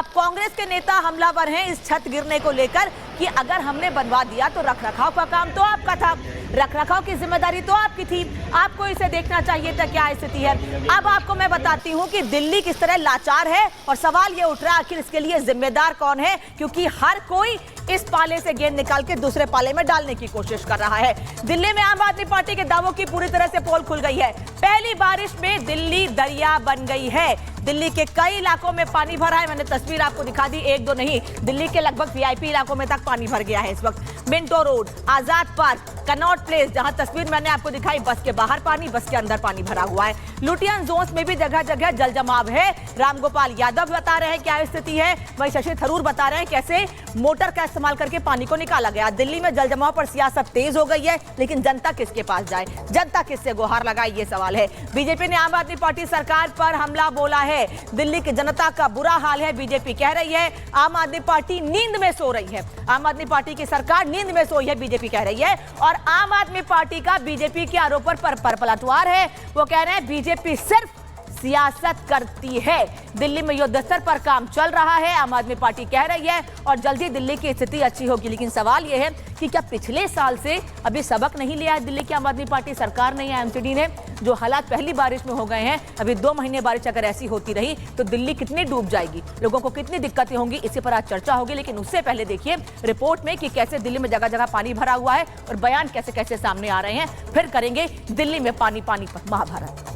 अब कांग्रेस के नेता हमलावर हैं इस छत गिरने को लेकर कि अगर हमने बनवा दिया तो रखरखाव का काम तो आपका था, रखरखाव की जिम्मेदारी तो आपकी थी, आपको इसे देखना चाहिए था क्या स्थिति है। अब आपको मैं बताती हूं कि दिल्ली किस तरह लाचार है और सवाल ये उठ रहा है आखिर इसके लिए जिम्मेदार कौन है, क्योंकि हर कोई इस पाले से गेंद निकाल के दूसरे पाले में डालने की कोशिश कर रहा है। दिल्ली में आम आदमी पार्टी के दावों की पूरी तरह से पोल खुल गई है। पहली बारिश में दिल्ली दरिया बन गई है। दिल्ली के कई इलाकों में पानी भरा है। मैंने तस्वीर आपको दिखा दी, एक दो नहीं, दिल्ली के लगभग वीआईपी इलाकों में तक पानी भर गया है इस वक्त। मिंटो रोड, आजाद पार्क, कनॉट प्लेस, जहां तस्वीर मैंने आपको दिखाई, बस के बाहर पानी, बस के अंदर पानी भरा हुआ है। लुटियन जोन्स में भी जगह जगह जल जमाव है। रामगोपाल यादव बता रहे हैं क्या स्थिति है, वहीं शशि थरूर बता रहे हैं कैसे मोटर का इस्तेमाल करके पानी को निकाला गया। दिल्ली में जल जमाव पर सियासत तेज हो गई है, लेकिन जनता किसके पास जाए, जनता किससे गुहार लगाए, ये सवाल है। बीजेपी ने आम आदमी पार्टी सरकार पर हमला बोला है। दिल्ली की जनता का बुरा हाल है, बीजेपी कह रही है। आम आदमी पार्टी नींद में सो रही है, आम आदमी पार्टी की सरकार नींद में सोई है, बीजेपी कह रही है। और आम आदमी पार्टी का बीजेपी के आरोपों पर पलटवार है। वो कह रहे हैं बीजेपी सिर्फ सियासत करती है। दिल्ली में युद्ध स्तर पर काम चल रहा है, आम आदमी पार्टी कह रही है, और जल्दी दिल्ली की स्थिति अच्छी होगी। लेकिन सवाल यह है कि क्या पिछले साल से अभी सबक नहीं लिया है दिल्ली की आम आदमी पार्टी सरकार ने या एमसीडी ने? जो हालात पहली बारिश में हो गए हैं, अभी 2 महीने बारिश अगर ऐसी होती रही तो दिल्ली कितनी डूब जाएगी, लोगों को कितनी दिक्कतें होंगी, इसी पर आज चर्चा होगी। लेकिन उससे पहले देखिए रिपोर्ट में कि कैसे दिल्ली में जगह जगह पानी भरा हुआ है और बयान कैसे कैसे सामने आ रहे हैं। फिर करेंगे दिल्ली में पानी पानी पर महाभारत।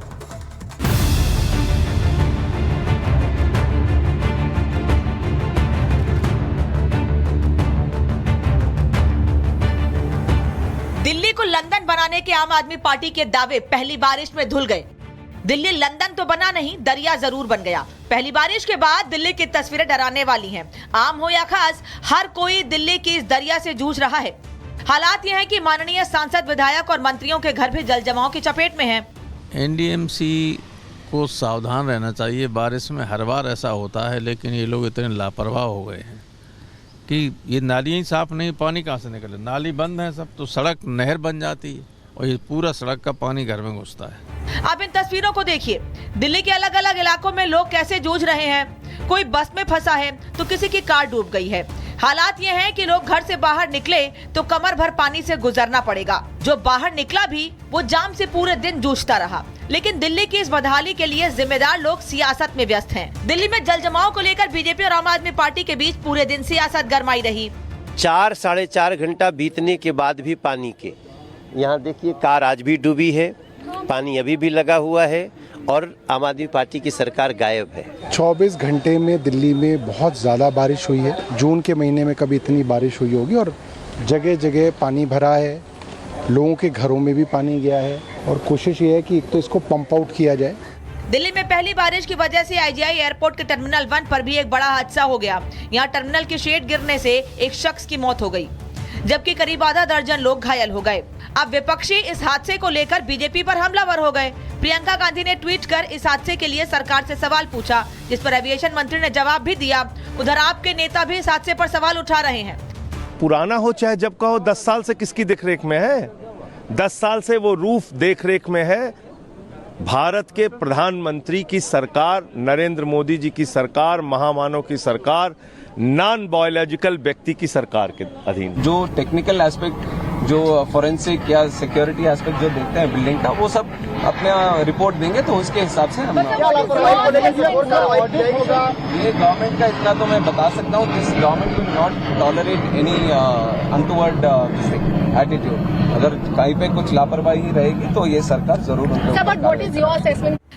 दिल्ली को लंदन बनाने के आम आदमी पार्टी के दावे पहली बारिश में धुल गए। दिल्ली लंदन तो बना नहीं, दरिया जरूर बन गया। पहली बारिश के बाद दिल्ली की तस्वीरें डराने वाली हैं। आम हो या खास, हर कोई दिल्ली की इस दरिया से जूझ रहा है। हालात यह है कि माननीय सांसद, विधायक और मंत्रियों के घर भी जल जमाव की चपेट में हैं। एनडीएमसी को सावधान रहना चाहिए। बारिश में हर बार ऐसा होता है, लेकिन ये लोग इतने लापरवाह हो गए हैं कि ये नालियाँ ही साफ नहीं, पानी कहाँ से निकले, नाली बंद है सब, तो सड़क नहर बन जाती है और ये पूरा सड़क का पानी घर में घुसता है। आप इन तस्वीरों को देखिए, दिल्ली के अलग अलग इलाकों में लोग कैसे जूझ रहे हैं। कोई बस में फंसा है तो किसी की कार डूब गई है। हालात ये हैं कि लोग घर से बाहर निकले तो कमर भर पानी से गुजरना पड़ेगा। जो बाहर निकला भी वो जाम से पूरे दिन जूझता रहा। लेकिन दिल्ली की इस बदहाली के लिए जिम्मेदार लोग सियासत में व्यस्त हैं। दिल्ली में जल जमाव को लेकर बीजेपी और आम आदमी पार्टी के बीच पूरे दिन सियासत गरमाई रही। 4-4.5 घंटा बीतने के बाद भी पानी के, यहाँ देखिए कार आज भी डूबी है, पानी अभी भी लगा हुआ है और आम आदमी पार्टी की सरकार गायब है। 24 घंटे में दिल्ली में बहुत ज़्यादा बारिश हुई है। जून के महीने में कभी इतनी बारिश हुई होगी और जगह जगह पानी भरा है, लोगों के घरों में भी पानी गया है और कोशिश ये है कि एक तो इसको पंप आउट किया जाए। दिल्ली में पहली बारिश की वजह से आईजीआई एयरपोर्ट के टर्मिनल 1 पर भी एक बड़ा हादसा हो गया। यहाँ टर्मिनल की शेड गिरने से एक शख्स की मौत हो गई, जबकि करीब आधा दर्जन लोग घायल हो गए। अब विपक्षी इस हादसे को लेकर बीजेपी पर हमलावर हो गए। प्रियंका गांधी ने ट्वीट कर इस हादसे के लिए सरकार से सवाल पूछा, जिस पर एविएशन मंत्री ने जवाब भी दिया। उधर आपके नेता भी इस हादसे पर सवाल उठा रहे हैं। पुराना हो चाहे जब का हो, 10 साल से किसकी देखरेख में है? 10 साल से वो रूफ देखरेख में है भारत के प्रधानमंत्री की सरकार, नरेंद्र मोदी जी की सरकार, महामानव की सरकार, नॉन बायोलॉजिकल व्यक्ति की सरकार के अधीन। जो टेक्निकल एस्पेक्ट, जो फॉरेंसिक या सिक्योरिटी एस्पेक्ट जो देखते हैं बिल्डिंग का, वो सब अपना रिपोर्ट देंगे तो उसके हिसाब से हम ये गवर्नमेंट का इतना तो मैं बता सकता हूँ, this government will not tolerate any untoward attitude. अगर कहीं पे कुछ लापरवाही रहेगी तो ये सरकार जरूर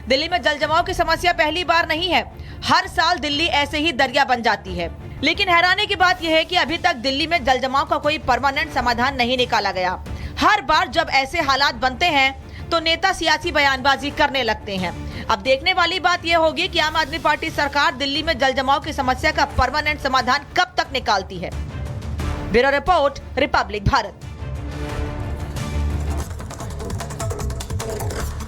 दिल्ली में जल जमाव की समस्या पहली बार नहीं है। हर साल दिल्ली ऐसे ही दरिया बन जाती है। लेकिन हैरानी की बात यह है कि अभी तक दिल्ली में जल जमाव का कोई परमानेंट समाधान नहीं निकाला गया। हर बार जब ऐसे हालात बनते हैं तो नेता सियासी बयानबाजी करने लगते हैं। अब देखने वाली बात यह होगी कि आम आदमी पार्टी सरकार दिल्ली में जल जमाव की समस्या का परमानेंट समाधान कब तक निकालती है। Bureau report, Republic Bharat.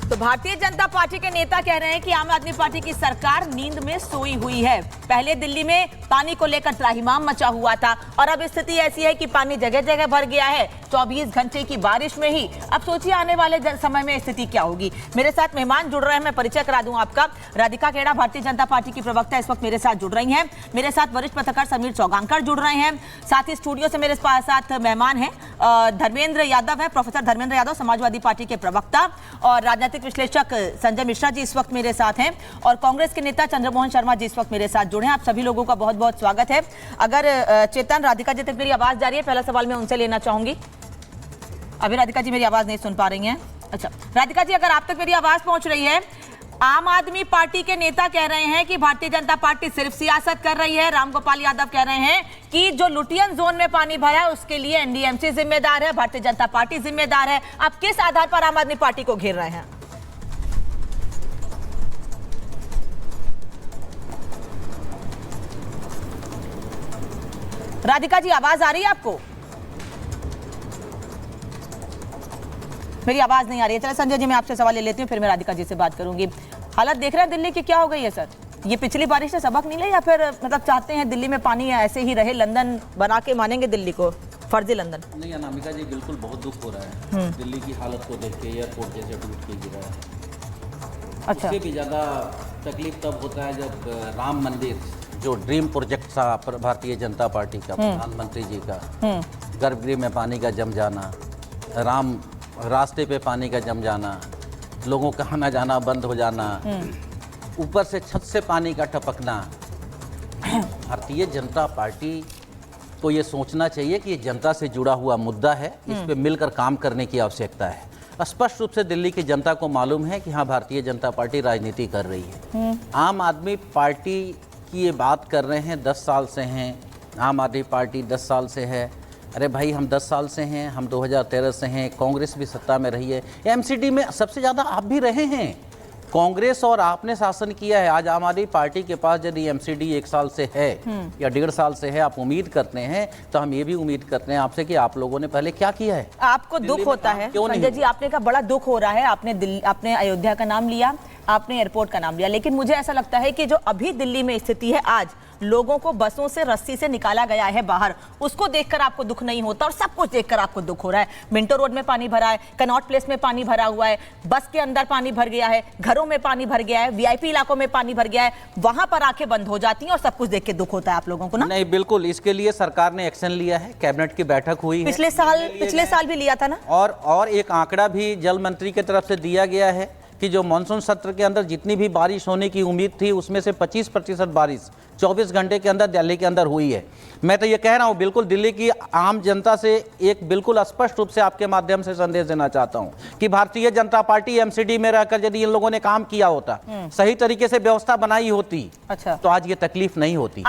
तो भारतीय जनता पार्टी के नेता कह रहे हैं कि आम आदमी पार्टी की सरकार नींद में सोई हुई है। पहले दिल्ली में पानी को लेकर त्राहिमाम मचा हुआ था और अब स्थिति ऐसी है कि पानी जगह जगह भर गया है 24 घंटे की बारिश में ही। अब सोचिए आने वाले समय में स्थिति क्या होगी। मेरे साथ मेहमान जुड़ रहे हैं, मैं परिचय करा दूं आपका। राधिका खेड़ा भारतीय जनता पार्टी की प्रवक्ता इस वक्त मेरे साथ जुड़ रही हैं। मेरे साथ वरिष्ठ पत्रकार समीर चौगांकर जुड़ रहे हैं। साथ ही स्टूडियो से मेरे साथ मेहमान हैं धर्मेंद्र यादव है, प्रोफेसर धर्मेंद्र यादव, समाजवादी पार्टी के प्रवक्ता, और राजनीतिक विश्लेषक संजय मिश्रा जी इस वक्त मेरे साथ हैं, और कांग्रेस के नेता चंद्रमोहन शर्मा जी इस वक्त मेरे साथ जुड़े हैं। आप सभी लोगों का बहुत बहुत स्वागत है। अगर चेतन, राधिका जी तक मेरी आवाज जा रही है, पहला सवाल मैं उनसे लेना चाहूंगी। अभी राधिका जी मेरी आवाज नहीं सुन पा रही हैं। अच्छा राधिका जी, अगर आप तक मेरी आवाज पहुंच रही है। आम आदमी पार्टी के नेता कह रहे हैं कि भारतीय जनता पार्टी सिर्फ सियासत कर रही है। रामगोपाल यादव कह रहे हैं कि जो लुटियन जोन में पानी भरा है उसके लिए एनडीएमसी जिम्मेदार है, भारतीय जनता पार्टी जिम्मेदार है। आप किस आधार पर आम आदमी पार्टी को घेर रहे हैं? राधिका जी आवाज आ रही है आपको? मेरी आवाज नहीं आ रही है। चलो संजय जी, मैं आपसे सवाल ले लेती हूँ, फिर मैं राधिका जी से बात करूंगी। हालत देख रहे हैं दिल्ली की, क्या हो गई है सर? ये पिछली बारिश से सबक नहीं लिया या फिर मतलब चाहते हैं दिल्ली में पानी ऐसे ही रहे, लंदन बना के मानेंगे दिल्ली को, फर्जी लंदन? नहीं अनामिका जी, बिल्कुल बहुत दुख हो रहा है दिल्ली की हालत को देख के। एयरपोर्ट जैसे टूट के गिरा है। अच्छा, उससे भी ज़्यादा तकलीफ तब होता है जब राम मंदिर, जो ड्रीम प्रोजेक्ट था भारतीय जनता पार्टी का, प्रधानमंत्री जी का, गर्भगृह में पानी का जम जाना, राम रास्ते पे पानी का जम जाना, लोगों का आना जाना बंद हो जाना, ऊपर से छत से पानी का टपकना। भारतीय जनता पार्टी को ये सोचना चाहिए कि ये जनता से जुड़ा हुआ मुद्दा है, इस पे मिलकर काम करने की आवश्यकता है। स्पष्ट रूप से दिल्ली की जनता को मालूम है कि हाँ, भारतीय जनता पार्टी राजनीति कर रही है। आम आदमी पार्टी की ये बात कर रहे हैं, 10 साल से हैं आम आदमी पार्टी, 10 साल से है। अरे भाई, हम 10 साल से हैं, हम 2013 से हैं, कांग्रेस भी सत्ता में रही है। एमसीडी में सबसे ज़्यादा आप भी रहे हैं, कांग्रेस और आपने शासन किया है। आज आम आदमी पार्टी के पास यदि एमसीडी 1 साल से है या 1.5 साल से है, आप उम्मीद करते हैं, तो हम ये भी उम्मीद करते हैं आपसे कि आप लोगों ने पहले क्या किया है। आपको दुख होता है संजय जी, आपने कहा बड़ा दुख हो रहा है, आपने अयोध्या का नाम लिया, आपने एयरपोर्ट का नाम लिया, लेकिन मुझे ऐसा लगता है कि जो अभी दिल्ली में स्थिति है, आज लोगों को बसों से रस्सी से निकाला गया है बाहर, उसको देखकर आपको दुख नहीं होता, और सब कुछ देखकर आपको दुख हो रहा है। मिंटो रोड में पानी भरा है, कनॉट प्लेस में पानी भरा हुआ है, बस के अंदर पानी भर गया है, घरों में पानी भर गया है, वीआईपी इलाकों में पानी भर गया है, वहां पर आंखें बंद हो जाती हैं और सब कुछ देख के दुख होता है आप लोगों को ना? नहीं, बिल्कुल, इसके लिए सरकार ने एक्शन लिया है, कैबिनेट की बैठक हुई है, पिछले साल भी लिया था ना। और एक आंकड़ा भी जल मंत्री की तरफ से दिया गया है कि जो मानसून सत्र के अंदर जितनी भी बारिश होने की उम्मीद थी, उसमें से 25% बारिश 24 घंटे के अंदर दिल्ली के अंदर हुई है। मैं तो ये कह रहा हूँ, बिल्कुल दिल्ली की आम जनता से एक बिल्कुल स्पष्ट रूप से आपके माध्यम से संदेश देना चाहता हूँ कि भारतीय जनता पार्टी एमसीडी में रहकर यदि इन लोगों ने काम किया होता, सही तरीके से व्यवस्था बनाई होती, अच्छा, तो आज ये तकलीफ नहीं होती।